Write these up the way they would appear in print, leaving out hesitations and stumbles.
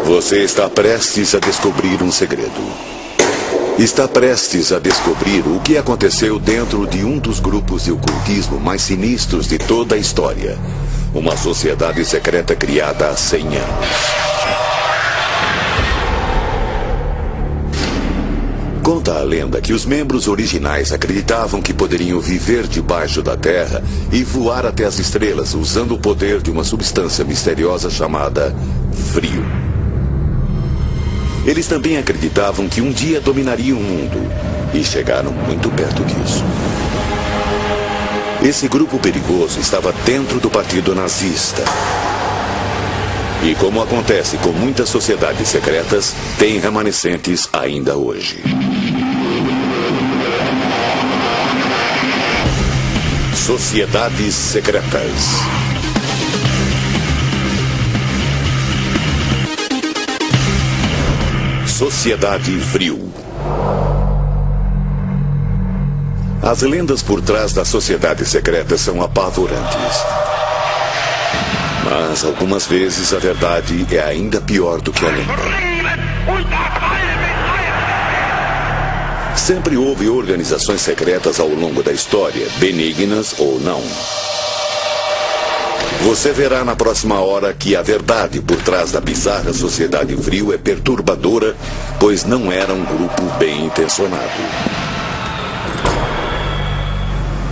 Você está prestes a descobrir um segredo. Está prestes a descobrir o que aconteceu dentro de um dos grupos de ocultismo mais sinistros de toda a história. Uma sociedade secreta criada há 100 anos. Conta a lenda que os membros originais acreditavam que poderiam viver debaixo da terra e voar até as estrelas usando o poder de uma substância misteriosa chamada frio. Eles também acreditavam que um dia dominariam o mundo e chegaram muito perto disso. Esse grupo perigoso estava dentro do partido nazista. E como acontece com muitas sociedades secretas, tem remanescentes ainda hoje. Sociedades secretas. Sociedade Vril. As lendas por trás das sociedades secretas são apavorantes. Mas algumas vezes a verdade é ainda pior do que a lenda. Sempre houve organizações secretas ao longo da história, benignas ou não. Você verá na próxima hora que a verdade por trás da bizarra Sociedade Vril é perturbadora, pois não era um grupo bem intencionado.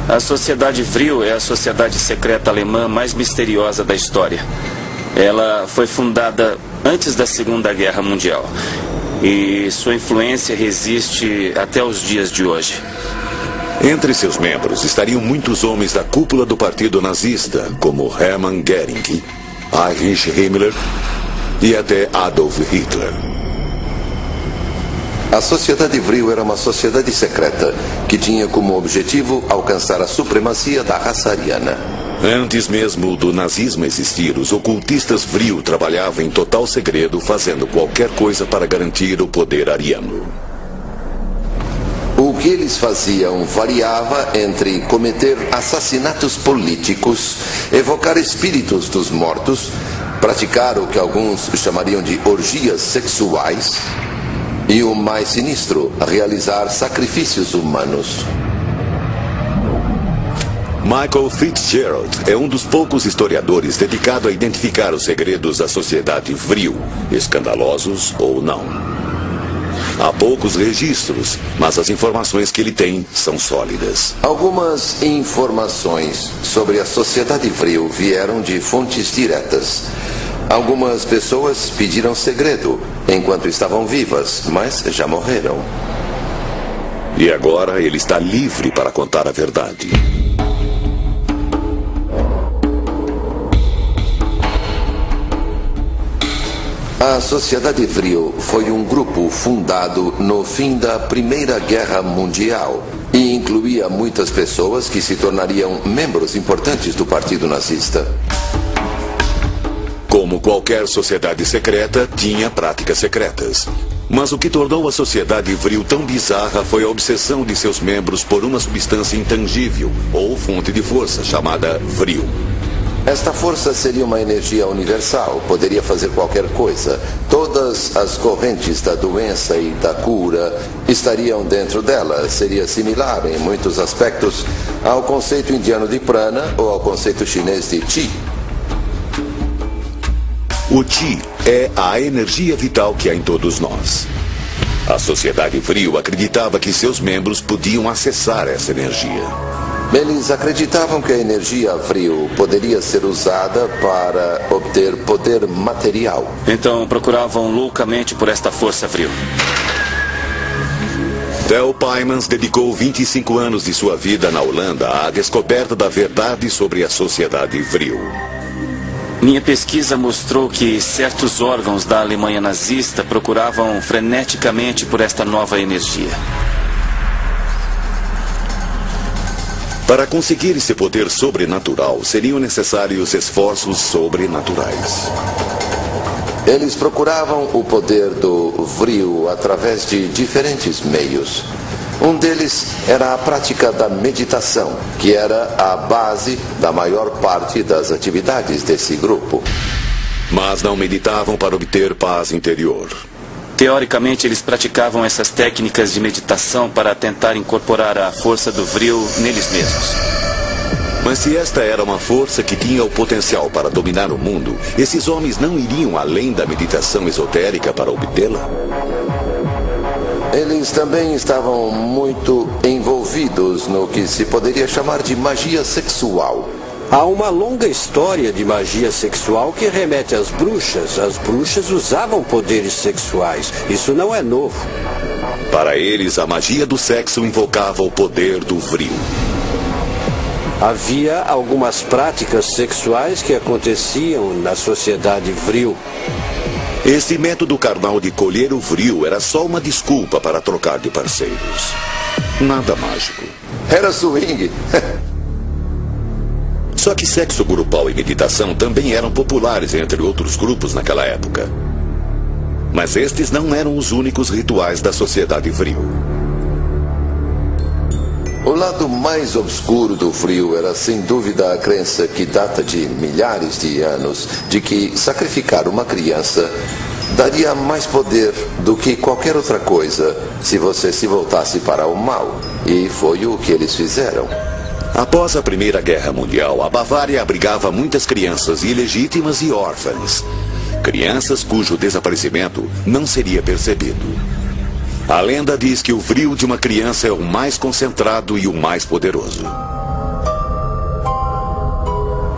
A Sociedade Vril é a sociedade secreta alemã mais misteriosa da história. Ela foi fundada antes da Segunda Guerra Mundial e sua influência resiste até os dias de hoje. Entre seus membros estariam muitos homens da cúpula do partido nazista, como Hermann Göring, Heinrich Himmler e até Adolf Hitler. A Sociedade Vril era uma sociedade secreta que tinha como objetivo alcançar a supremacia da raça ariana. Antes mesmo do nazismo existir, os ocultistas Vril trabalhavam em total segredo, fazendo qualquer coisa para garantir o poder ariano. O que eles faziam variava entre cometer assassinatos políticos, evocar espíritos dos mortos, praticar o que alguns chamariam de orgias sexuais e, o mais sinistro, realizar sacrifícios humanos. Michael Fitzgerald é um dos poucos historiadores dedicado a identificar os segredos da sociedade Vril, escandalosos ou não. Há poucos registros, mas as informações que ele tem são sólidas. Algumas informações sobre a Sociedade Vril vieram de fontes diretas. Algumas pessoas pediram segredo enquanto estavam vivas, mas já morreram. E agora ele está livre para contar a verdade. A Sociedade Vril foi um grupo fundado no fim da Primeira Guerra Mundial e incluía muitas pessoas que se tornariam membros importantes do Partido Nazista. Como qualquer sociedade secreta, tinha práticas secretas. Mas o que tornou a Sociedade Vril tão bizarra foi a obsessão de seus membros por uma substância intangível ou fonte de força chamada Vril. Esta força seria uma energia universal, poderia fazer qualquer coisa. Todas as correntes da doença e da cura estariam dentro dela. Seria similar em muitos aspectos ao conceito indiano de prana ou ao conceito chinês de chi. O chi é a energia vital que há em todos nós. A Sociedade Vril acreditava que seus membros podiam acessar essa energia. Eles acreditavam que a energia Vril poderia ser usada para obter poder material. Então procuravam loucamente por esta força Vril. Theo Pymans dedicou 25 anos de sua vida na Holanda à descoberta da verdade sobre a Sociedade Vril. Minha pesquisa mostrou que certos órgãos da Alemanha nazista procuravam freneticamente por esta nova energia. Para conseguir esse poder sobrenatural, seriam necessários esforços sobrenaturais. Eles procuravam o poder do Vril através de diferentes meios. Um deles era a prática da meditação, que era a base da maior parte das atividades desse grupo. mas não meditavam para obter paz interior. Teoricamente, eles praticavam essas técnicas de meditação para tentar incorporar a força do Vril neles mesmos. Mas se esta era uma força que tinha o potencial para dominar o mundo, esses homens não iriam além da meditação esotérica para obtê-la? Eles também estavam muito envolvidos no que se poderia chamar de magia sexual. Há uma longa história de magia sexual que remete às bruxas. As bruxas usavam poderes sexuais. Isso não é novo. Para eles, a magia do sexo invocava o poder do Vril. Havia algumas práticas sexuais que aconteciam na sociedade Vril. Esse método carnal de colher o Vril era só uma desculpa para trocar de parceiros. Nada mágico. Era swing. Só que sexo grupal e meditação também eram populares entre outros grupos naquela época. Mas estes não eram os únicos rituais da sociedade Vril. O lado mais obscuro do Vril era sem dúvida a crença que data de milhares de anos de que sacrificar uma criança daria mais poder do que qualquer outra coisa se você se voltasse para o mal. E foi o que eles fizeram. Após a Primeira Guerra Mundial, a Bavária abrigava muitas crianças ilegítimas e órfãs. Crianças cujo desaparecimento não seria percebido. A lenda diz que o Vril de uma criança é o mais concentrado e o mais poderoso.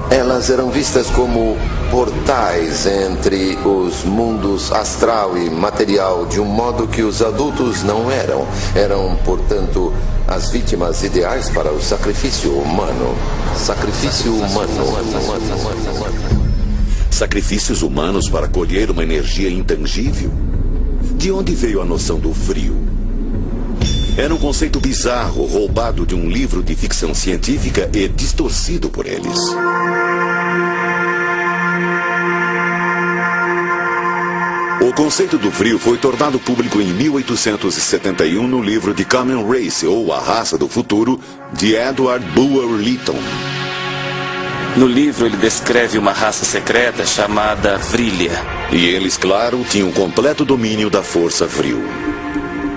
Elas eram vistas como portais entre os mundos astral e material de um modo que os adultos não eram. Eram, portanto, as vítimas ideais para o sacrifício humano. Sacrifício humano. Sacrifícios humanos para colher uma energia intangível? De onde veio a noção do Vril? Era um conceito bizarro, roubado de um livro de ficção científica e distorcido por eles. O conceito do Vril foi tornado público em 1871 no livro The Coming Race, ou A Raça do Futuro, de Edward Bulwer Lytton. No livro, ele descreve uma raça secreta chamada Vrilya. E eles, claro, tinham completo domínio da força Vril.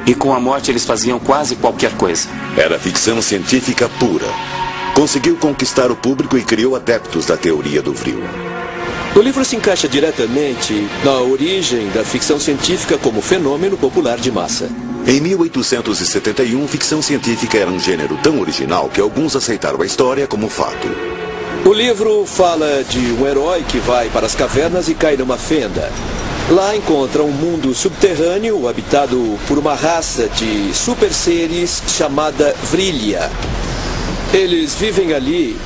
E com a morte, eles faziam quase qualquer coisa. Era ficção científica pura. Conseguiu conquistar o público e criou adeptos da teoria do Vril. O livro se encaixa diretamente na origem da ficção científica como fenômeno popular de massa. Em 1871, ficção científica era um gênero tão original que alguns aceitaram a história como fato. O livro fala de um herói que vai para as cavernas e cai numa fenda. Lá encontra um mundo subterrâneo habitado por uma raça de super seres chamada Vrilya. Eles vivem ali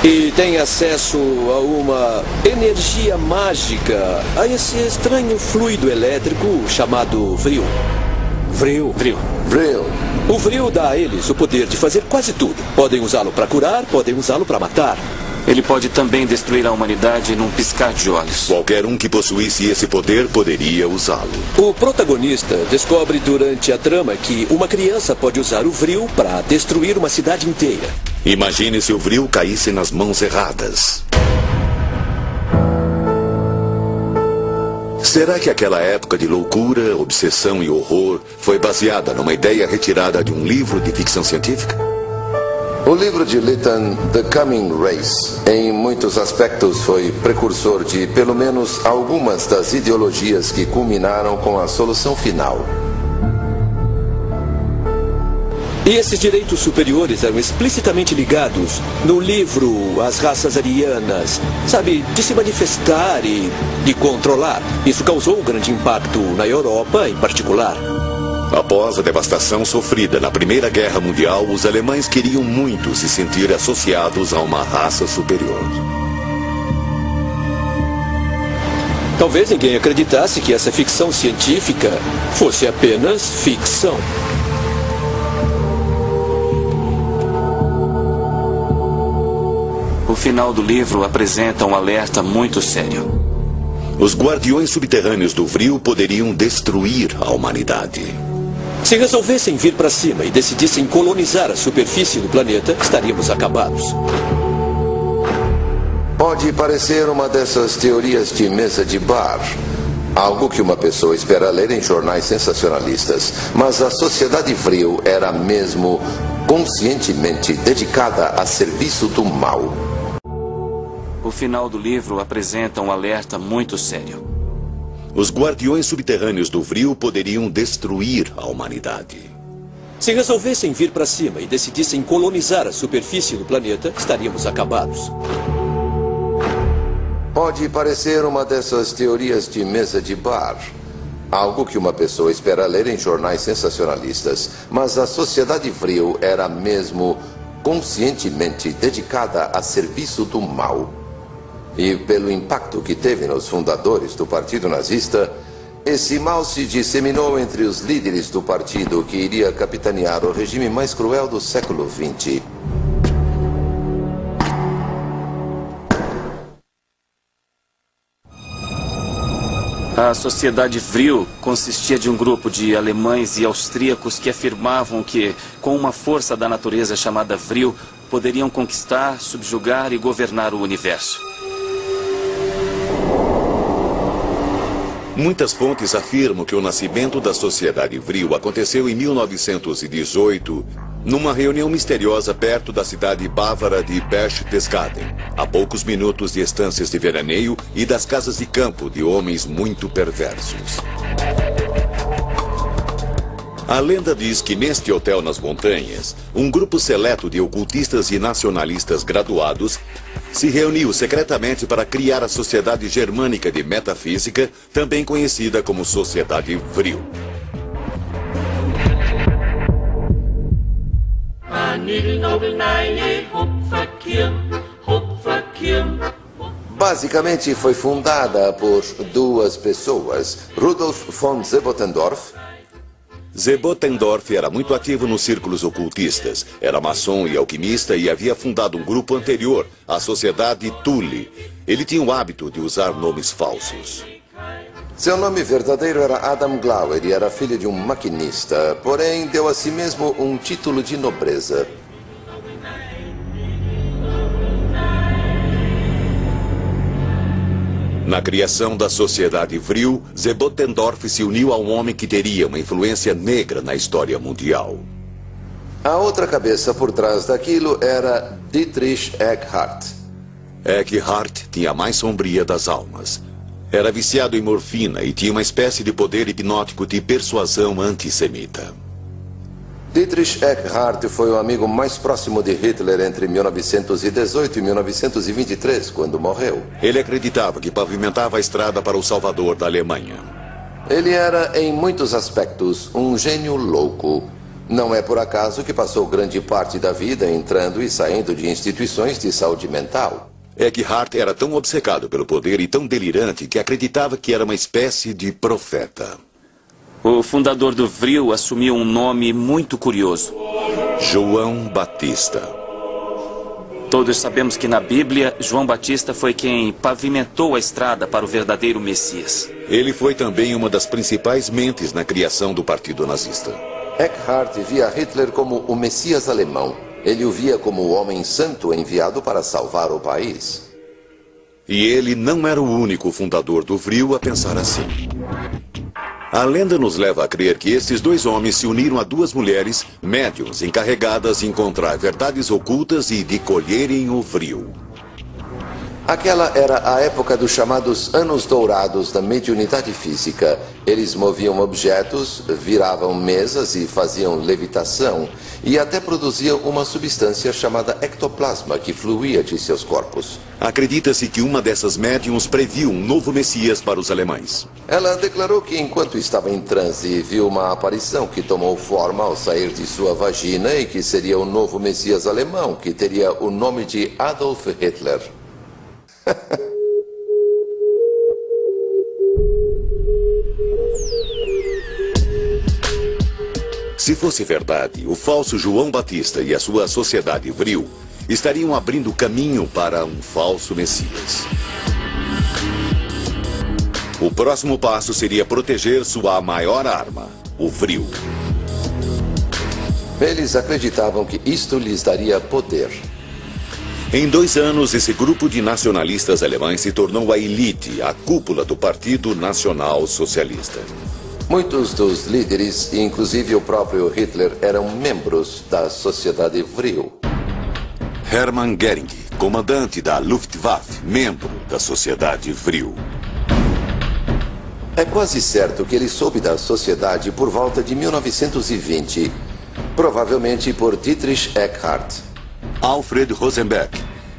e têm acesso a uma energia mágica, a esse estranho fluido elétrico chamado Vril. Vril. O Vril dá a eles o poder de fazer quase tudo. Podem usá-lo para curar, podem usá-lo para matar. Ele pode também destruir a humanidade num piscar de olhos. Qualquer um que possuísse esse poder poderia usá-lo. O protagonista descobre durante a trama que uma criança pode usar o Vril para destruir uma cidade inteira. Imagine se o Vril caísse nas mãos erradas. Será que aquela época de loucura, obsessão e horror foi baseada numa ideia retirada de um livro de ficção científica? O livro de Lytton, The Coming Race, em muitos aspectos foi precursor de pelo menos algumas das ideologias que culminaram com a solução final. E esses direitos superiores eram explicitamente ligados no livro às raças arianas, sabe, de se manifestar e de controlar. Isso causou um grande impacto na Europa em particular. Após a devastação sofrida na Primeira Guerra Mundial, os alemães queriam muito se sentir associados a uma raça superior. Talvez ninguém acreditasse que essa ficção científica fosse apenas ficção. O final do livro apresenta um alerta muito sério. Os guardiões subterrâneos do Vril poderiam destruir a humanidade. Se resolvessem vir para cima e decidissem colonizar a superfície do planeta, estaríamos acabados. Pode parecer uma dessas teorias de mesa de bar, algo que uma pessoa espera ler em jornais sensacionalistas, mas a sociedade Vril era mesmo conscientemente dedicada a serviço do mal. O final do livro apresenta um alerta muito sério. Os guardiões subterrâneos do Vril poderiam destruir a humanidade. Se resolvessem vir para cima e decidissem colonizar a superfície do planeta, estaríamos acabados. Pode parecer uma dessas teorias de mesa de bar, algo que uma pessoa espera ler em jornais sensacionalistas, mas a sociedade Vril era mesmo conscientemente dedicada a serviço do mal. E pelo impacto que teve nos fundadores do Partido Nazista, esse mal se disseminou entre os líderes do partido que iria capitanear o regime mais cruel do século XX. A sociedade Vril consistia de um grupo de alemães e austríacos que afirmavam que, com uma força da natureza chamada Vril, poderiam conquistar, subjugar e governar o universo. Muitas fontes afirmam que o nascimento da sociedade Vril aconteceu em 1918, numa reunião misteriosa perto da cidade bávara de Berchtesgaden, a poucos minutos de estâncias de veraneio e das casas de campo de homens muito perversos. A lenda diz que neste hotel nas montanhas, um grupo seleto de ocultistas e nacionalistas graduados se reuniu secretamente para criar a Sociedade Germânica de Metafísica, também conhecida como Sociedade Vril. Basicamente foi fundada por duas pessoas, Rudolf von Sebottendorf. Sebottendorf era muito ativo nos círculos ocultistas, era maçom e alquimista e havia fundado um grupo anterior, a Sociedade Thule. Ele tinha o hábito de usar nomes falsos. Seu nome verdadeiro era Adam Glauer e era filho de um maquinista, porém deu a si mesmo um título de nobreza. Na criação da Sociedade Vril, Sebottendorf se uniu a um homem que teria uma influência negra na história mundial. A outra cabeça por trás daquilo era Dietrich Eckart. Eckart tinha a mais sombria das almas. Era viciado em morfina e tinha uma espécie de poder hipnótico de persuasão antissemita. Dietrich Eckart foi o amigo mais próximo de Hitler entre 1918 e 1923, quando morreu. Ele acreditava que pavimentava a estrada para o Salvador da Alemanha. Ele era, em muitos aspectos, um gênio louco. Não é por acaso que passou grande parte da vida entrando e saindo de instituições de saúde mental. Eckart era tão obcecado pelo poder e tão delirante que acreditava que era uma espécie de profeta. O fundador do Vril assumiu um nome muito curioso: João Batista. Todos sabemos que na Bíblia, João Batista foi quem pavimentou a estrada para o verdadeiro Messias. Ele foi também uma das principais mentes na criação do Partido Nazista. Eckart via Hitler como o Messias alemão. Ele o via como o homem santo enviado para salvar o país. E ele não era o único fundador do Vril a pensar assim. A lenda nos leva a crer que estes dois homens se uniram a duas mulheres, médiuns, encarregadas de encontrar verdades ocultas e de colherem o Vril. Aquela era a época dos chamados Anos Dourados da mediunidade física. Eles moviam objetos, viravam mesas e faziam levitação, e até produziam uma substância chamada ectoplasma que fluía de seus corpos. Acredita-se que uma dessas médiuns previu um novo Messias para os alemães. Ela declarou que enquanto estava em transe, viu uma aparição que tomou forma ao sair de sua vagina e que seria o novo Messias alemão, que teria o nome de Adolf Hitler. Se fosse verdade, o falso João Batista e a sua Sociedade Vril estariam abrindo caminho para um falso Messias. O próximo passo seria proteger sua maior arma, o Vril. Eles acreditavam que isto lhes daria poder. Em 2 anos, esse grupo de nacionalistas alemães se tornou a elite, a cúpula do Partido Nacional Socialista. Muitos dos líderes, inclusive o próprio Hitler, eram membros da Sociedade Vril. Hermann Göring, comandante da Luftwaffe, membro da Sociedade Vril. É quase certo que ele soube da sociedade por volta de 1920, provavelmente por Dietrich Eckart. Alfred Rosenberg,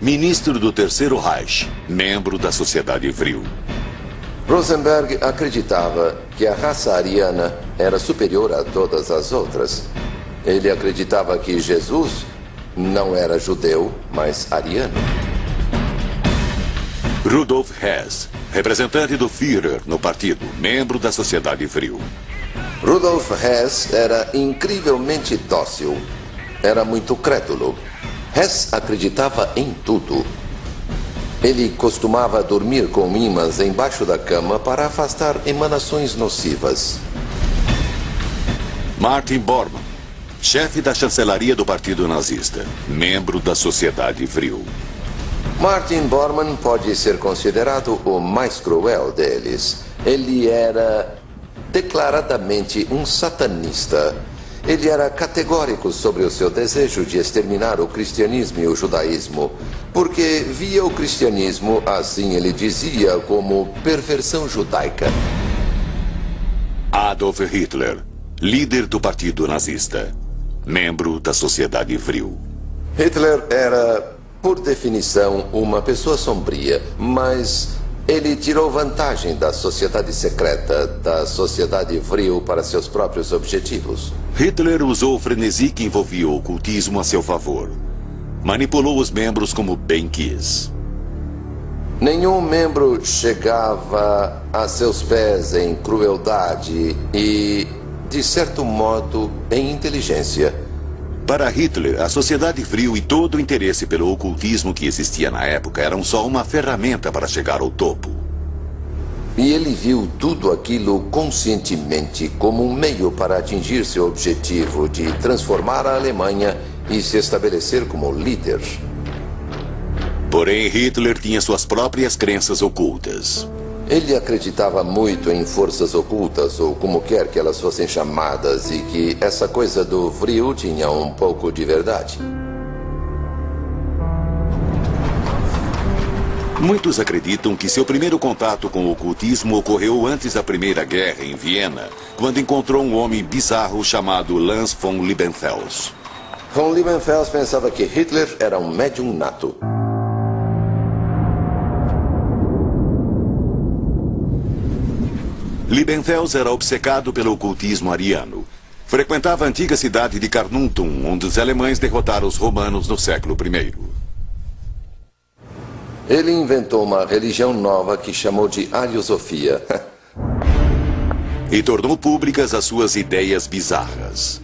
ministro do Terceiro Reich, membro da Sociedade Vril. Rosenberg acreditava que a raça ariana era superior a todas as outras. Ele acreditava que Jesus não era judeu, mas ariano. Rudolf Hess, representante do Führer no partido, membro da Sociedade Vril. Rudolf Hess era incrivelmente dócil. Era muito crédulo. Hess acreditava em tudo. Ele costumava dormir com imãs embaixo da cama para afastar emanações nocivas. Martin Bormann, chefe da chancelaria do Partido Nazista, membro da Sociedade Vril. Martin Bormann pode ser considerado o mais cruel deles. Ele era declaradamente um satanista. Ele era categórico sobre o seu desejo de exterminar o cristianismo e o judaísmo, porque via o cristianismo, assim ele dizia, como perversão judaica. Adolf Hitler, líder do Partido Nazista, membro da Sociedade Vril. Hitler era, por definição, uma pessoa sombria, mas ele tirou vantagem da sociedade secreta, da Sociedade Vril, para seus próprios objetivos. Hitler usou o frenesi que envolvia o ocultismo a seu favor. Manipulou os membros como bem quis. Nenhum membro chegava a seus pés em crueldade e, de certo modo, em inteligência. Para Hitler, a Sociedade Vril e todo o interesse pelo ocultismo que existia na época eram só uma ferramenta para chegar ao topo. E ele viu tudo aquilo conscientemente como um meio para atingir seu objetivo de transformar a Alemanha e se estabelecer como líder. Porém, Hitler tinha suas próprias crenças ocultas. Ele acreditava muito em forças ocultas, ou como quer que elas fossem chamadas, e que essa coisa do Vril tinha um pouco de verdade. Muitos acreditam que seu primeiro contato com o ocultismo ocorreu antes da Primeira Guerra, em Viena, quando encontrou um homem bizarro chamado Lanz von Liebenfels. Von Liebenfels pensava que Hitler era um médium nato. Liebenfels era obcecado pelo ocultismo ariano. Frequentava a antiga cidade de Carnuntum, onde os alemães derrotaram os romanos no século I. Ele inventou uma religião nova que chamou de Ariosofia. E tornou públicas as suas ideias bizarras.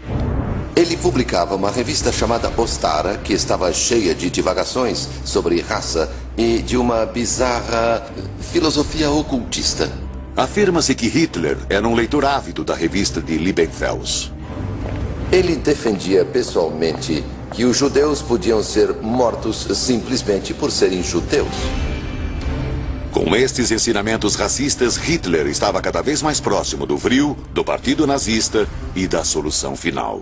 Ele publicava uma revista chamada Ostara, que estava cheia de divagações sobre raça e de uma bizarra filosofia ocultista. Afirma-se que Hitler era um leitor ávido da revista de Liebenfels. Ele defendia pessoalmente que os judeus podiam ser mortos simplesmente por serem judeus. Com estes ensinamentos racistas, Hitler estava cada vez mais próximo do Vril, do Partido Nazista e da solução final.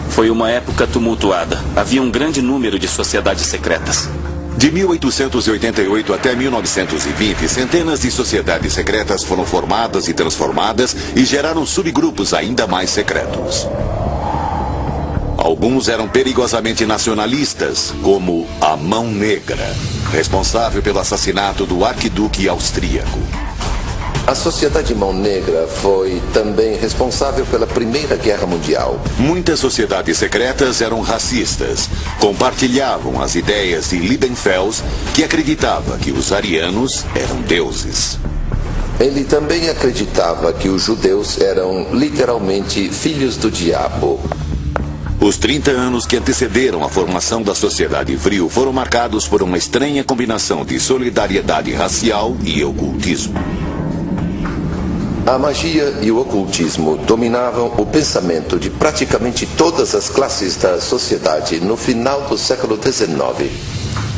Foi uma época tumultuada. Havia um grande número de sociedades secretas. De 1888 até 1920, centenas de sociedades secretas foram formadas e transformadas e geraram subgrupos ainda mais secretos. Alguns eram perigosamente nacionalistas, como a Mão Negra, responsável pelo assassinato do arquiduque austríaco. A Sociedade Mão Negra foi também responsável pela Primeira Guerra Mundial. Muitas sociedades secretas eram racistas. Compartilhavam as ideias de Liebenfels, que acreditava que os arianos eram deuses. Ele também acreditava que os judeus eram literalmente filhos do diabo. Os 30 anos que antecederam a formação da Sociedade Vril foram marcados por uma estranha combinação de solidariedade racial e ocultismo. A magia e o ocultismo dominavam o pensamento de praticamente todas as classes da sociedade no final do século XIX.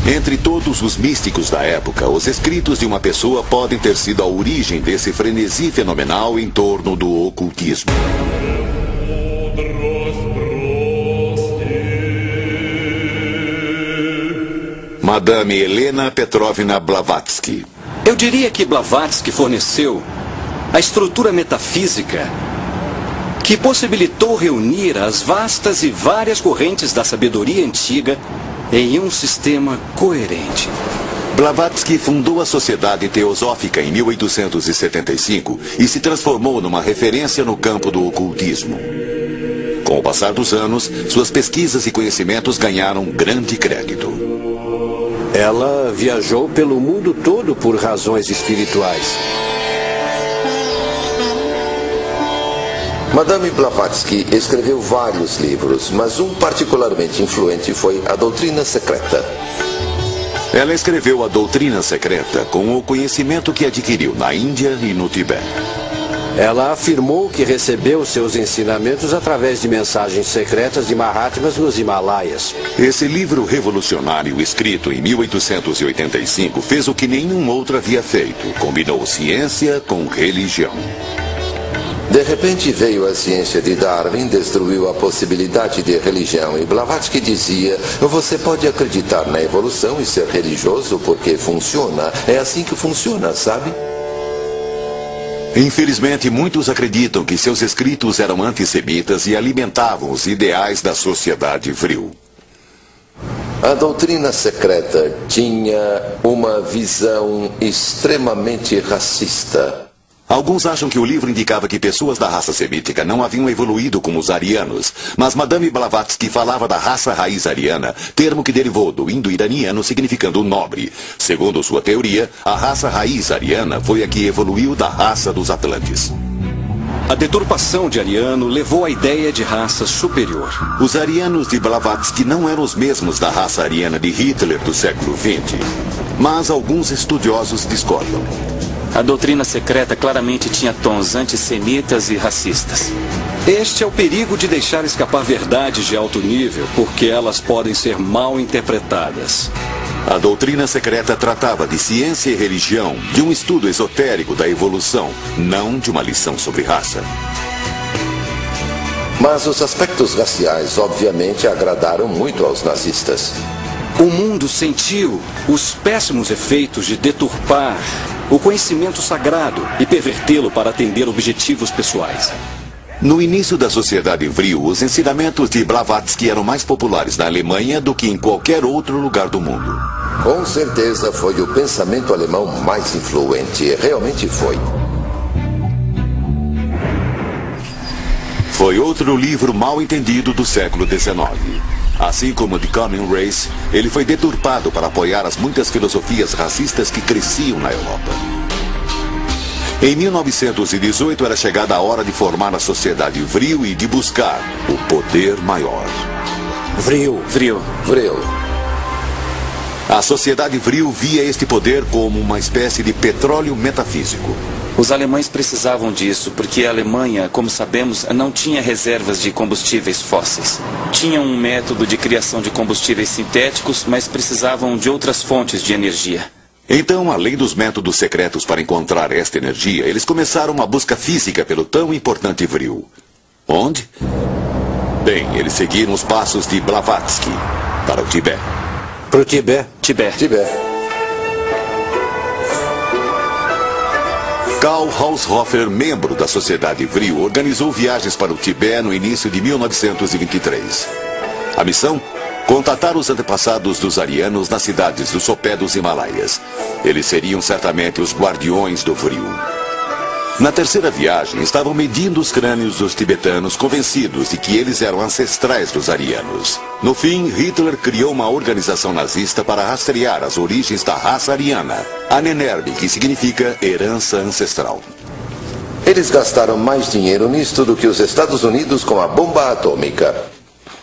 Entre todos os místicos da época, os escritos de uma pessoa podem ter sido a origem desse frenesi fenomenal em torno do ocultismo. Madame Helena Petrovna Blavatsky. Eu diria que Blavatsky forneceu a estrutura metafísica que possibilitou reunir as vastas e várias correntes da sabedoria antiga em um sistema coerente. Blavatsky fundou a Sociedade Teosófica em 1875 e se transformou numa referência no campo do ocultismo. Com o passar dos anos, suas pesquisas e conhecimentos ganharam grande crédito. Ela viajou pelo mundo todo por razões espirituais. Madame Blavatsky escreveu vários livros, mas um particularmente influente foi A Doutrina Secreta. Ela escreveu A Doutrina Secreta com o conhecimento que adquiriu na Índia e no Tibete. Ela afirmou que recebeu seus ensinamentos através de mensagens secretas de Mahatmas nos Himalaias. Esse livro revolucionário, escrito em 1885, fez o que nenhum outro havia feito. Combinou ciência com religião. De repente veio a ciência de Darwin, destruiu a possibilidade de religião e Blavatsky dizia: você pode acreditar na evolução e ser religioso porque funciona. É assim que funciona, sabe? Infelizmente, muitos acreditam que seus escritos eram antissemitas e alimentavam os ideais da sociedade vril. A Doutrina Secreta tinha uma visão extremamente racista. Alguns acham que o livro indicava que pessoas da raça semítica não haviam evoluído como os arianos, mas Madame Blavatsky falava da raça raiz ariana, termo que derivou do indo-iraniano significando nobre. Segundo sua teoria, a raça raiz ariana foi a que evoluiu da raça dos Atlantes. A deturpação de ariano levou à ideia de raça superior. Os arianos de Blavatsky não eram os mesmos da raça ariana de Hitler do século XX, mas alguns estudiosos discordam. A doutrina secreta claramente tinha tons antissemitas e racistas. Este é o perigo de deixar escapar verdades de alto nível, porque elas podem ser mal interpretadas. A doutrina secreta tratava de ciência e religião, de um estudo esotérico da evolução, não de uma lição sobre raça. Mas os aspectos raciais, obviamente, agradaram muito aos nazistas. O mundo sentiu os péssimos efeitos de deturpar o conhecimento sagrado e pervertê-lo para atender objetivos pessoais. No início da sociedade vril, os ensinamentos de Blavatsky eram mais populares na Alemanha do que em qualquer outro lugar do mundo. Com certeza foi o pensamento alemão mais influente, realmente foi. Foi outro livro mal entendido do século XIX. Assim como The Coming Race, ele foi deturpado para apoiar as muitas filosofias racistas que cresciam na Europa. Em 1918 era chegada a hora de formar a sociedade vril e de buscar o poder maior. Vril. A sociedade vril via este poder como uma espécie de petróleo metafísico. Os alemães precisavam disso, porque a Alemanha, como sabemos, não tinha reservas de combustíveis fósseis. Tinham um método de criação de combustíveis sintéticos, mas precisavam de outras fontes de energia. Então, além dos métodos secretos para encontrar esta energia, eles começaram uma busca física pelo tão importante vril. Onde? Bem, eles seguiram os passos de Blavatsky para o Tibete. Para o Tibete? Tibete. Karl Haushofer, membro da Sociedade Vril, organizou viagens para o Tibete no início de 1923. A missão? Contatar os antepassados dos arianos nas cidades do sopé dos Himalaias. Eles seriam certamente os guardiões do Vril. Na terceira viagem, estavam medindo os crânios dos tibetanos, convencidos de que eles eram ancestrais dos arianos. No fim, Hitler criou uma organização nazista para rastrear as origens da raça ariana, a Nenerbe, que significa herança ancestral. Eles gastaram mais dinheiro nisto do que os Estados Unidos com a bomba atômica.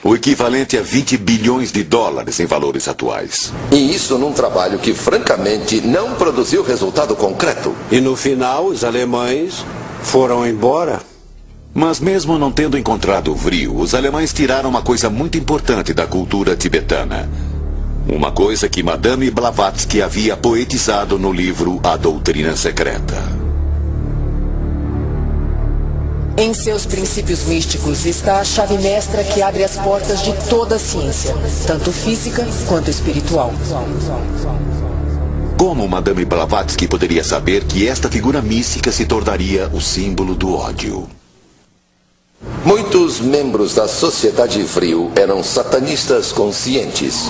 O equivalente a 20 bilhões de dólares em valores atuais. E isso num trabalho que, francamente, não produziu resultado concreto. E no final, os alemães Foram embora? Mas mesmo não tendo encontrado o Vril, os alemães tiraram uma coisa muito importante da cultura tibetana. Uma coisa que Madame Blavatsky havia poetizado no livro A Doutrina Secreta. Em seus princípios místicos está a chave mestra que abre as portas de toda a ciência, tanto física quanto espiritual. Como Madame Blavatsky poderia saber que esta figura mística se tornaria o símbolo do ódio? Muitos membros da Sociedade Vril eram satanistas conscientes.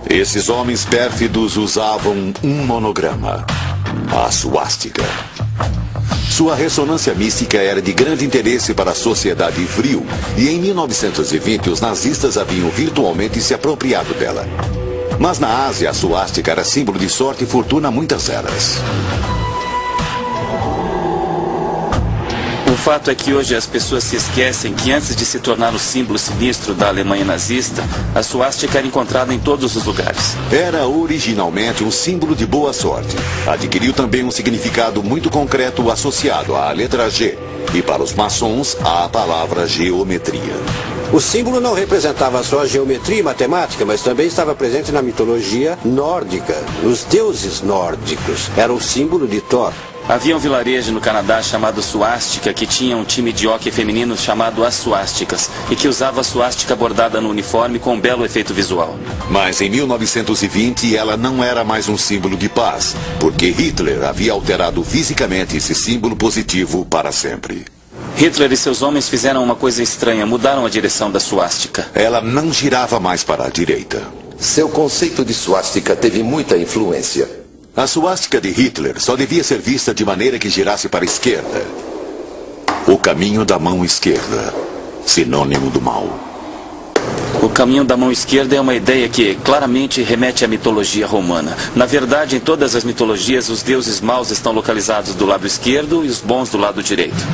Esses homens pérfidos usavam um monograma, a suástica. Sua ressonância mística era de grande interesse para a Sociedade Vril, e em 1920 os nazistas haviam virtualmente se apropriado dela. Mas na Ásia, a suástica era símbolo de sorte e fortuna há muitas eras. O fato é que hoje as pessoas se esquecem que antes de se tornar o símbolo sinistro da Alemanha nazista, a suástica era encontrada em todos os lugares. Era originalmente um símbolo de boa sorte. Adquiriu também um significado muito concreto associado à letra G e, para os maçons, à palavra geometria. O símbolo não representava só a geometria e matemática, mas também estava presente na mitologia nórdica. Os deuses nórdicos eram o símbolo de Thor. Havia um vilarejo no Canadá chamado Suástica que tinha um time de hóquei feminino chamado As Suásticas e que usava a suástica bordada no uniforme com um belo efeito visual. Mas em 1920 ela não era mais um símbolo de paz, porque Hitler havia alterado fisicamente esse símbolo positivo para sempre. Hitler e seus homens fizeram uma coisa estranha, mudaram a direção da suástica. Ela não girava mais para a direita. Seu conceito de suástica teve muita influência. A suástica de Hitler só devia ser vista de maneira que girasse para a esquerda. O caminho da mão esquerda, sinônimo do mal. O caminho da mão esquerda é uma ideia que claramente remete à mitologia romana. Na verdade, em todas as mitologias, os deuses maus estão localizados do lado esquerdo e os bons do lado direito.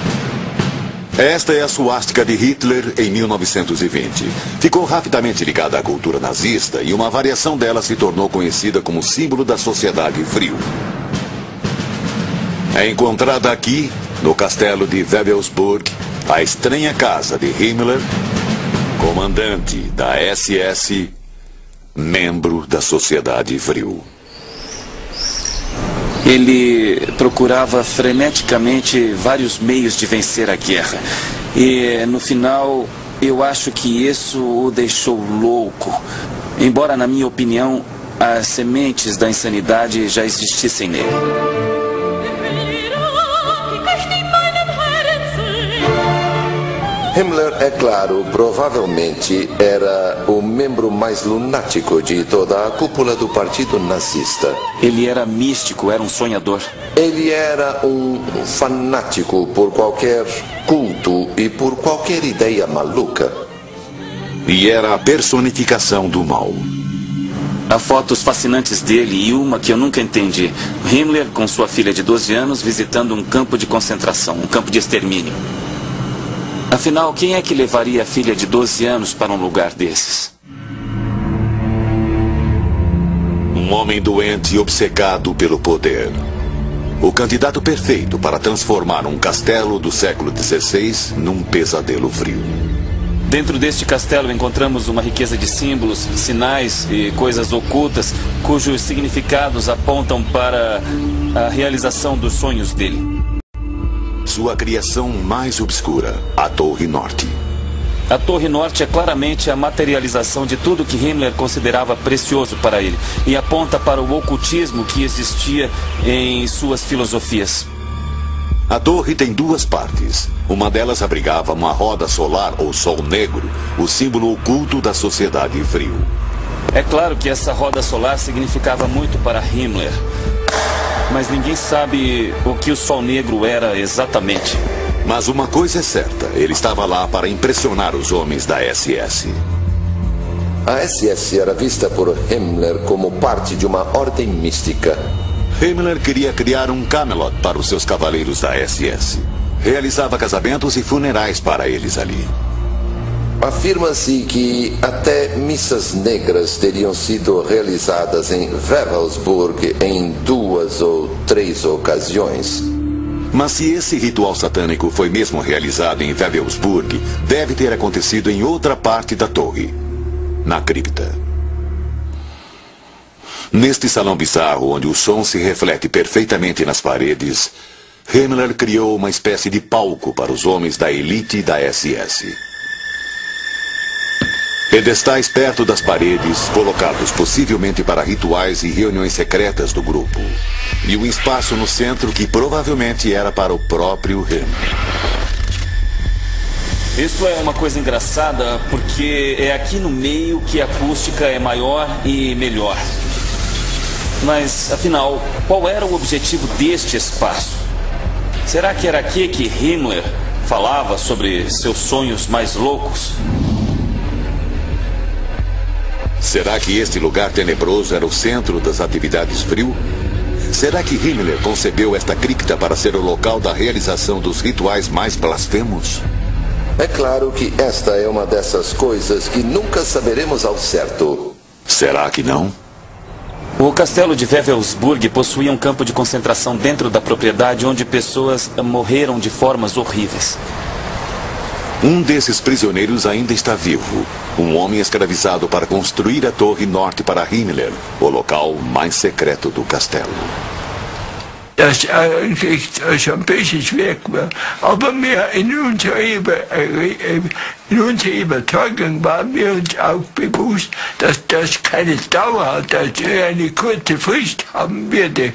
Esta é a suástica de Hitler em 1920. Ficou rapidamente ligada à cultura nazista e uma variação dela se tornou conhecida como símbolo da Sociedade Vril. É encontrada aqui, no castelo de Wewelsburg, a estranha casa de Himmler, comandante da SS, membro da Sociedade Vril. Ele procurava freneticamente vários meios de vencer a guerra. E, no final, eu acho que isso o deixou louco. Embora, na minha opinião, as sementes da insanidade já existissem nele. Himmler, é claro, provavelmente era o membro mais lunático de toda a cúpula do partido nazista. Ele era místico, era um sonhador. Ele era um fanático por qualquer culto e por qualquer ideia maluca. E era a personificação do mal. Há fotos fascinantes dele e uma que eu nunca entendi. Himmler com sua filha de 12 anos visitando um campo de concentração, um campo de extermínio. Afinal, quem é que levaria a filha de 12 anos para um lugar desses? Um homem doente e obcecado pelo poder. O candidato perfeito para transformar um castelo do século XVI num pesadelo frio. Dentro deste castelo encontramos uma riqueza de símbolos, sinais e coisas ocultas cujos significados apontam para a realização dos sonhos dele. Sua criação mais obscura, a Torre Norte. A Torre Norte é claramente a materialização de tudo que Himmler considerava precioso para ele e aponta para o ocultismo que existia em suas filosofias. A torre tem duas partes. Uma delas abrigava uma roda solar ou sol negro, o símbolo oculto da Sociedade Vril. É claro que essa roda solar significava muito para Himmler. Mas ninguém sabe o que o Sol Negro era exatamente. Mas uma coisa é certa, ele estava lá para impressionar os homens da SS. A SS era vista por Himmler como parte de uma ordem mística. Himmler queria criar um Camelot para os seus cavaleiros da SS. Realizava casamentos e funerais para eles ali. Afirma-se que até missas negras teriam sido realizadas em Wewelsburg em 2 ou 3 ocasiões. Mas se esse ritual satânico foi mesmo realizado em Wewelsburg, deve ter acontecido em outra parte da torre, na cripta. Neste salão bizarro, onde o som se reflete perfeitamente nas paredes, Himmler criou uma espécie de palco para os homens da elite da SS. Pedestais perto das paredes, colocados possivelmente para rituais e reuniões secretas do grupo. E um espaço no centro que provavelmente era para o próprio Himmler. Isto é uma coisa engraçada, porque é aqui no meio que a acústica é maior e melhor. Mas, afinal, qual era o objetivo deste espaço? Será que era aqui que Himmler falava sobre seus sonhos mais loucos? Será que este lugar tenebroso era o centro das atividades Vril? Será que Himmler concebeu esta cripta para ser o local da realização dos rituais mais blasfemos? É claro que esta é uma dessas coisas que nunca saberemos ao certo. Será que não? O castelo de Wewelsburg possuía um campo de concentração dentro da propriedade onde pessoas morreram de formas horríveis. Um desses prisioneiros ainda está vivo. Um homem escravizado para construir a torre norte para Himmler, o local mais secreto do castelo. Das eigentlich schon ein bisschen schwer war. Aber in unserer Überzeugung waren wir uns auch bewusst, dass das keine Dauer hat, dass eine kurze Frist haben würde.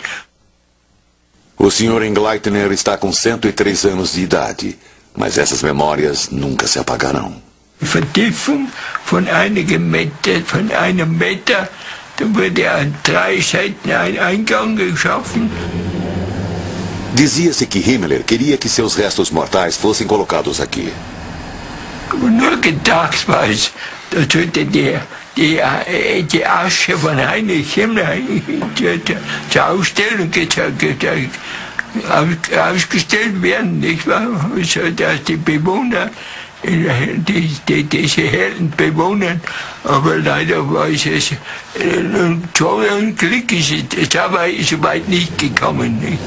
O Sr. Engleitner está com 103 anos de idade, mas essas memórias nunca se apagarão. Vertiefung von einem Meter, da wurde an 3 Seiten ein Eingang geschaffen. Dizia-se que Himmler queria que seus restos mortais fossem colocados aqui. Nur gedacht war es, dass die Asche von Heinrich Himmler zur Ausstellung ausgestellt werden, nicht wahr? So dass die Bewohner, diese Helden bewohnen, aber leider war es so ein Glück, es war so weit nicht gekommen. Nicht?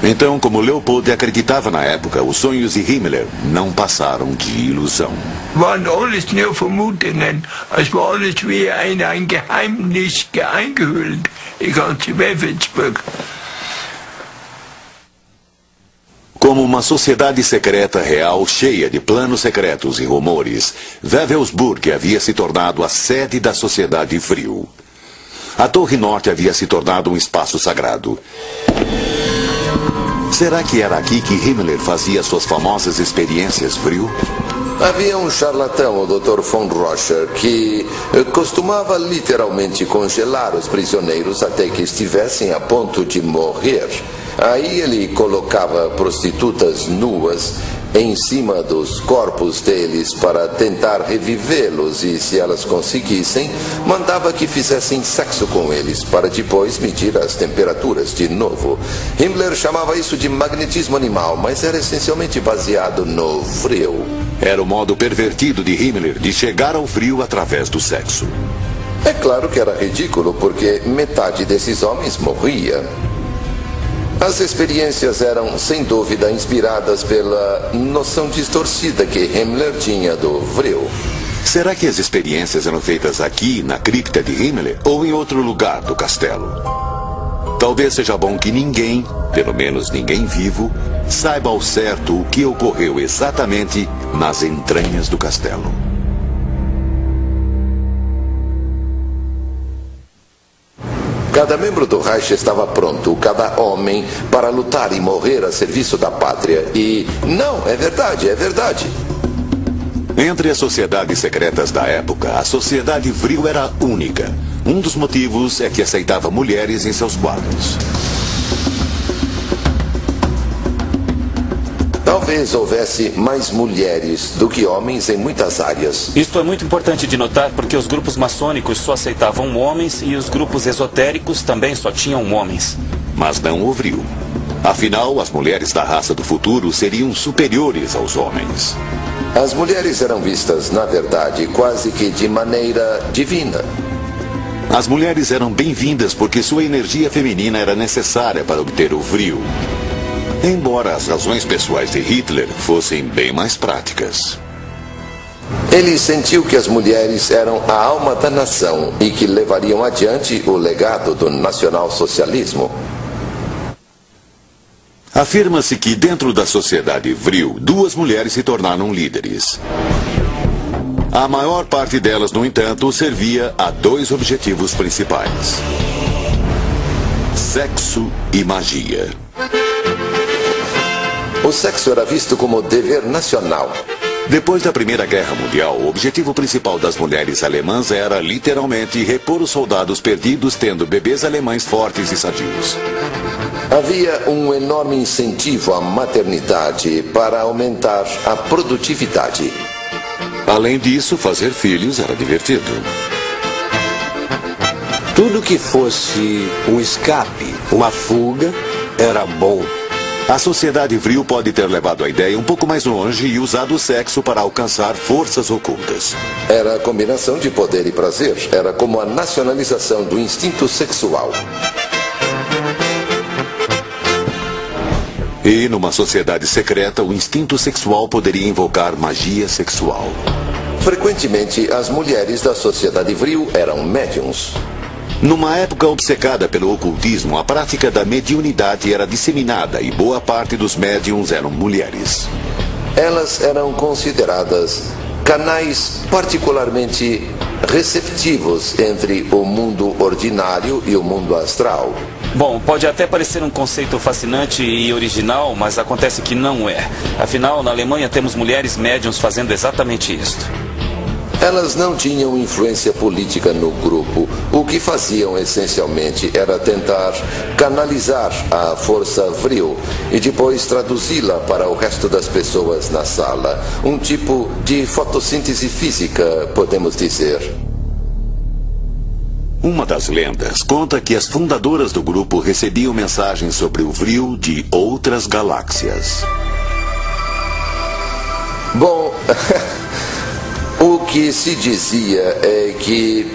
Então, como Leopold acreditava na época, os sonhos de Himmler não passaram de ilusão. Waren alles nur Vermutungen, es war alles wie ein Geheimnis eingehüllt, die ganze Wewelsburg. Como uma sociedade secreta real cheia de planos secretos e rumores, Wewelsburg havia se tornado a sede da sociedade Vril. A Torre Norte havia se tornado um espaço sagrado. Será que era aqui que Himmler fazia suas famosas experiências Vril? Havia um charlatão, o Dr. von Rocher, que costumava literalmente congelar os prisioneiros até que estivessem a ponto de morrer. Aí ele colocava prostitutas nuas em cima dos corpos deles para tentar revivê-los e, se elas conseguissem, mandava que fizessem sexo com eles para depois medir as temperaturas de novo. Himmler chamava isso de magnetismo animal, mas era essencialmente baseado no Vril. Era o modo pervertido de Himmler de chegar ao Vril através do sexo. É claro que era ridículo, porque metade desses homens morria. As experiências eram, sem dúvida, inspiradas pela noção distorcida que Himmler tinha do Vril. Será que as experiências eram feitas aqui, na cripta de Himmler, ou em outro lugar do castelo? Talvez seja bom que ninguém, pelo menos ninguém vivo, saiba ao certo o que ocorreu exatamente nas entranhas do castelo. Cada membro do Reich estava pronto, cada homem, para lutar e morrer a serviço da pátria. E não, é verdade, é verdade. Entre as sociedades secretas da época, a sociedade Vril era única. Um dos motivos é que aceitava mulheres em seus quadros. Talvez houvesse mais mulheres do que homens em muitas áreas. Isto é muito importante de notar porque os grupos maçônicos só aceitavam homens e os grupos esotéricos também só tinham homens. Mas não o Vril. Afinal, as mulheres da raça do futuro seriam superiores aos homens. As mulheres eram vistas, na verdade, quase que de maneira divina. As mulheres eram bem-vindas porque sua energia feminina era necessária para obter o vril. Embora as razões pessoais de Hitler fossem bem mais práticas. Ele sentiu que as mulheres eram a alma da nação e que levariam adiante o legado do nacionalsocialismo. Afirma-se que dentro da sociedade vril, 2 mulheres se tornaram líderes. A maior parte delas, no entanto, servia a 2 objetivos principais: sexo e magia. O sexo era visto como dever nacional. Depois da Primeira Guerra Mundial, o objetivo principal das mulheres alemãs era, literalmente, repor os soldados perdidos, tendo bebês alemães fortes e sadios. Havia um enorme incentivo à maternidade para aumentar a produtividade. Além disso, fazer filhos era divertido. Tudo que fosse um escape, uma fuga, era bom. A sociedade vril pode ter levado a ideia um pouco mais longe e usado o sexo para alcançar forças ocultas. Era a combinação de poder e prazer. Era como a nacionalização do instinto sexual. E, numa sociedade secreta, o instinto sexual poderia invocar magia sexual. Frequentemente, as mulheres da sociedade vril eram médiums. Numa época obcecada pelo ocultismo, a prática da mediunidade era disseminada e boa parte dos médiums eram mulheres. Elas eram consideradas canais particularmente receptivos entre o mundo ordinário e o mundo astral. Bom, pode até parecer um conceito fascinante e original, mas acontece que não é. Afinal, na Alemanha temos mulheres médiums fazendo exatamente isto. Elas não tinham influência política no grupo. O que faziam essencialmente era tentar canalizar a força vril e depois traduzi-la para o resto das pessoas na sala. Um tipo de fotossíntese física, podemos dizer. Uma das lendas conta que as fundadoras do grupo recebiam mensagens sobre o vril de outras galáxias. Bom, o que se dizia é que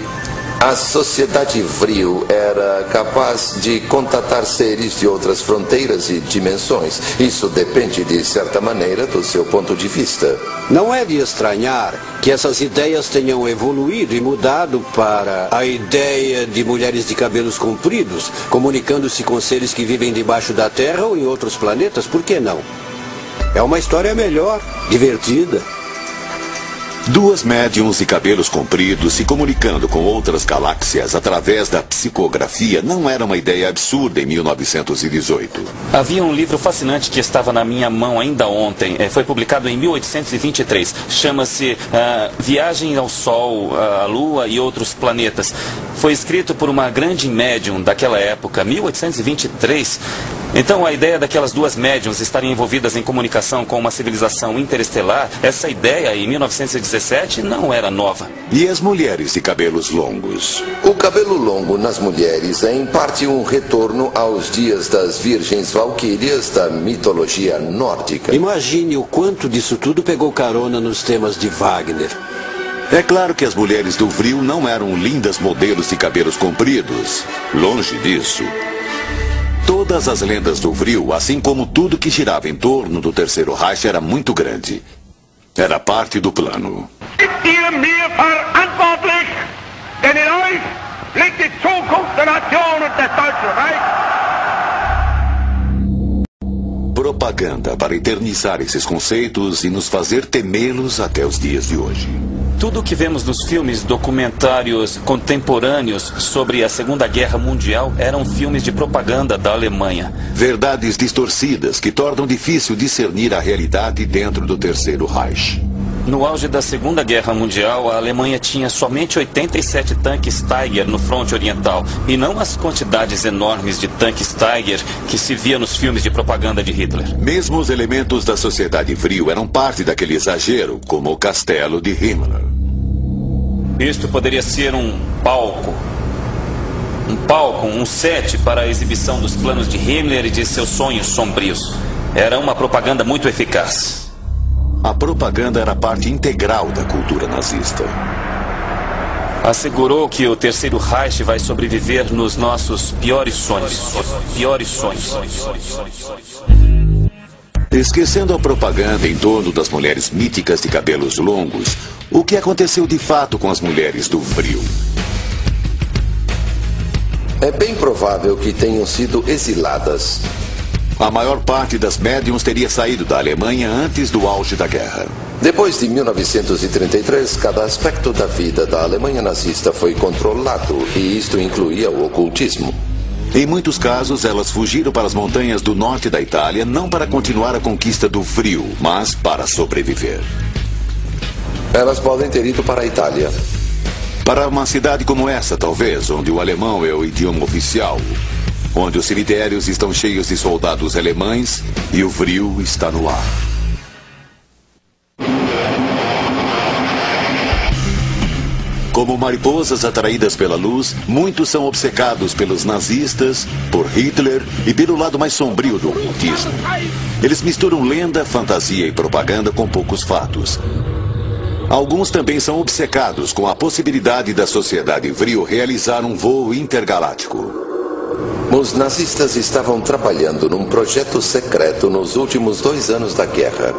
a sociedade vril era capaz de contatar seres de outras fronteiras e dimensões. Isso depende, de certa maneira, do seu ponto de vista. Não é de estranhar que essas ideias tenham evoluído e mudado para a ideia de mulheres de cabelos compridos, comunicando-se com seres que vivem debaixo da Terra ou em outros planetas. Por que não? É uma história melhor, divertida. 2 médiums de cabelos compridos se comunicando com outras galáxias através da psicografia não era uma ideia absurda em 1918. Havia um livro fascinante que estava na minha mão ainda ontem. Foi publicado em 1823. Chama-se Viagem ao Sol, à Lua e Outros Planetas. Foi escrito por uma grande médium daquela época, 1823. Então, a ideia daquelas 2 médiums estarem envolvidas em comunicação com uma civilização interestelar, essa ideia, em 1917, não era nova. E as mulheres de cabelos longos? O cabelo longo nas mulheres é, em parte, um retorno aos dias das virgens valquírias da mitologia nórdica. Imagine o quanto disso tudo pegou carona nos temas de Wagner. É claro que as mulheres do vril não eram lindas modelos de cabelos compridos. Longe disso. Todas as lendas do vril, assim como tudo que girava em torno do Terceiro Reich, era muito grande. Era parte do plano. Propaganda para eternizar esses conceitos e nos fazer temê-los até os dias de hoje. Tudo o que vemos nos filmes documentários contemporâneos sobre a Segunda Guerra Mundial eram filmes de propaganda da Alemanha. Verdades distorcidas que tornam difícil discernir a realidade dentro do Terceiro Reich. No auge da Segunda Guerra Mundial, a Alemanha tinha somente 87 tanques Tiger no fronte oriental, e não as quantidades enormes de tanques Tiger que se via nos filmes de propaganda de Hitler. Mesmo os elementos da sociedade vril eram parte daquele exagero, como o castelo de Himmler. Isto poderia ser um palco, um set para a exibição dos planos de Himmler e de seus sonhos sombrios. Era uma propaganda muito eficaz. A propaganda era parte integral da cultura nazista. Assegurou que o Terceiro Reich vai sobreviver nos nossos piores sonhos. Piores sonhos. Esquecendo a propaganda em torno das mulheres míticas de cabelos longos, o que aconteceu de fato com as mulheres do frio? É bem provável que tenham sido exiladas. A maior parte das médiums teria saído da Alemanha antes do auge da guerra. Depois de 1933, cada aspecto da vida da Alemanha nazista foi controlado, e isto incluía o ocultismo. Em muitos casos, elas fugiram para as montanhas do norte da Itália, não para continuar a conquista do frio, mas para sobreviver. Elas podem ter ido para a Itália. Para uma cidade como essa, talvez, onde o alemão é o idioma oficial, onde os cemitérios estão cheios de soldados alemães e o frio está no ar. Como mariposas atraídas pela luz, muitos são obcecados pelos nazistas, por Hitler e pelo lado mais sombrio do ocultismo. Eles misturam lenda, fantasia e propaganda com poucos fatos. Alguns também são obcecados com a possibilidade da sociedade Vril realizar um voo intergaláctico. Os nazistas estavam trabalhando num projeto secreto nos últimos 2 anos da guerra.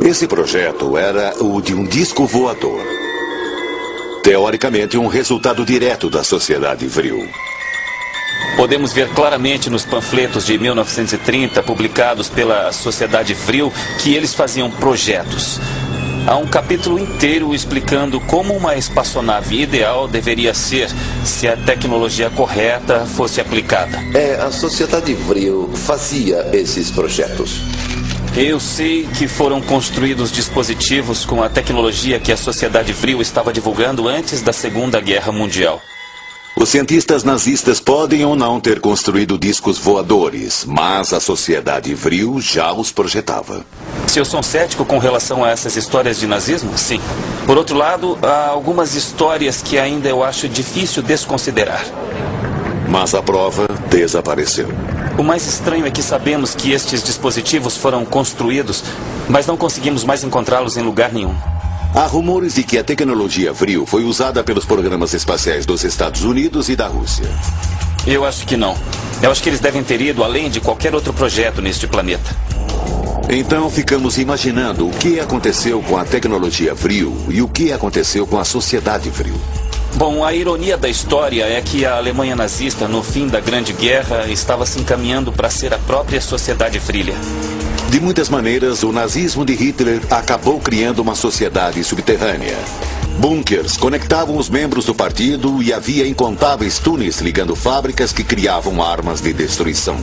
Esse projeto era o de um disco voador. Teoricamente, um resultado direto da sociedade Vril. Podemos ver claramente nos panfletos de 1930, publicados pela Sociedade Vril, que eles faziam projetos. Há um capítulo inteiro explicando como uma espaçonave ideal deveria ser se a tecnologia correta fosse aplicada. A Sociedade Vril fazia esses projetos. Eu sei que foram construídos dispositivos com a tecnologia que a Sociedade Vril estava divulgando antes da Segunda Guerra Mundial. Os cientistas nazistas podem ou não ter construído discos voadores, mas a Sociedade Vril já os projetava. Se eu sou cético com relação a essas histórias de nazismo, sim. Por outro lado, há algumas histórias que ainda eu acho difícil desconsiderar. Mas a prova desapareceu. O mais estranho é que sabemos que estes dispositivos foram construídos, mas não conseguimos mais encontrá-los em lugar nenhum. Há rumores de que a tecnologia Vril foi usada pelos programas espaciais dos Estados Unidos e da Rússia. Eu acho que não. Eu acho que eles devem ter ido além de qualquer outro projeto neste planeta. Então ficamos imaginando o que aconteceu com a tecnologia Vril e o que aconteceu com a sociedade Vril. Bom, a ironia da história é que a Alemanha nazista, no fim da Grande Guerra, estava se encaminhando para ser a própria sociedade Vrilha. De muitas maneiras, o nazismo de Hitler acabou criando uma sociedade subterrânea. Bunkers conectavam os membros do partido e havia incontáveis túneis ligando fábricas que criavam armas de destruição.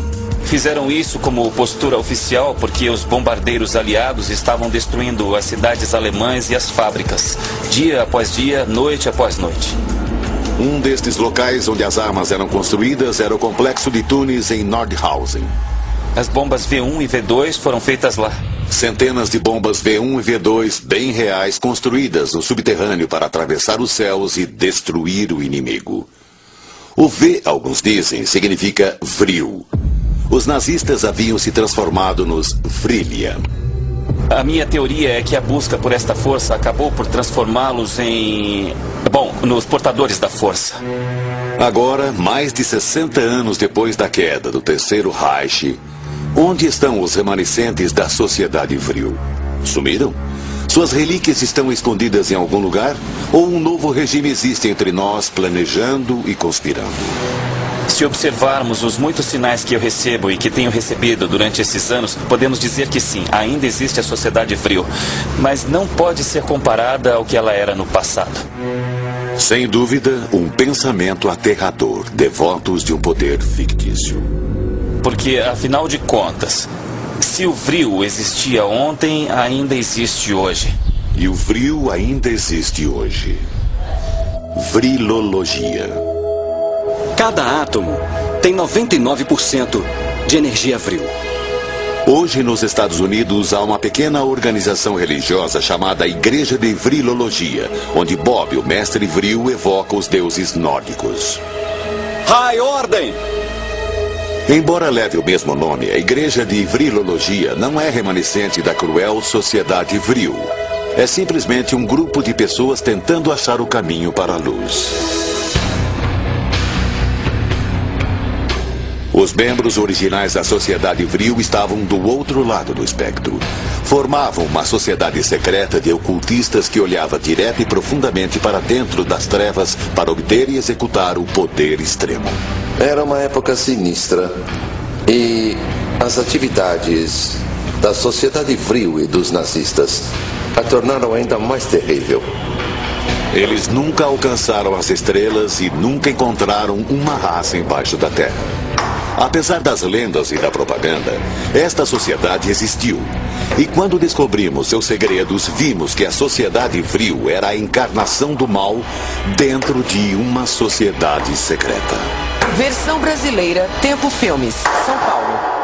Fizeram isso como postura oficial porque os bombardeiros aliados estavam destruindo as cidades alemãs e as fábricas, dia após dia, noite após noite. Um destes locais onde as armas eram construídas era o complexo de túneis em Nordhausen. As bombas V1 e V2 foram feitas lá. Centenas de bombas V1 e V2 bem reais construídas no subterrâneo para atravessar os céus e destruir o inimigo. O V, alguns dizem, significa Vril. Os nazistas haviam se transformado nos Vrillian. A minha teoria é que a busca por esta força acabou por transformá-los nos portadores da força. Agora, mais de 60 anos depois da queda do Terceiro Reich, onde estão os remanescentes da sociedade Vril? Sumiram? Suas relíquias estão escondidas em algum lugar? Ou um novo regime existe entre nós, planejando e conspirando? Se observarmos os muitos sinais que eu recebo e que tenho recebido durante esses anos, podemos dizer que sim, ainda existe a sociedade Vril, mas não pode ser comparada ao que ela era no passado. Sem dúvida, um pensamento aterrador, devotos de um poder fictício. Porque, afinal de contas, se o Vril existia ontem, ainda existe hoje. E o Vril ainda existe hoje. Vrilologia. Cada átomo tem 99% de energia Vril. Hoje, nos Estados Unidos, há uma pequena organização religiosa chamada Igreja de Vrilologia, onde Bob, o mestre Vril, evoca os deuses nórdicos. High Ordem! Embora leve o mesmo nome, a Igreja de Vrilologia não é remanescente da cruel sociedade Vril. É simplesmente um grupo de pessoas tentando achar o caminho para a luz. Os membros originais da sociedade Vril estavam do outro lado do espectro. Formavam uma sociedade secreta de ocultistas que olhava direto e profundamente para dentro das trevas para obter e executar o poder extremo. Era uma época sinistra e as atividades da sociedade Vril e dos nazistas a tornaram ainda mais terrível. Eles nunca alcançaram as estrelas e nunca encontraram uma raça embaixo da terra. Apesar das lendas e da propaganda, esta sociedade existiu. E quando descobrimos seus segredos, vimos que a sociedade Vril era a encarnação do mal dentro de uma sociedade secreta. Versão brasileira, Tempo Filmes, São Paulo.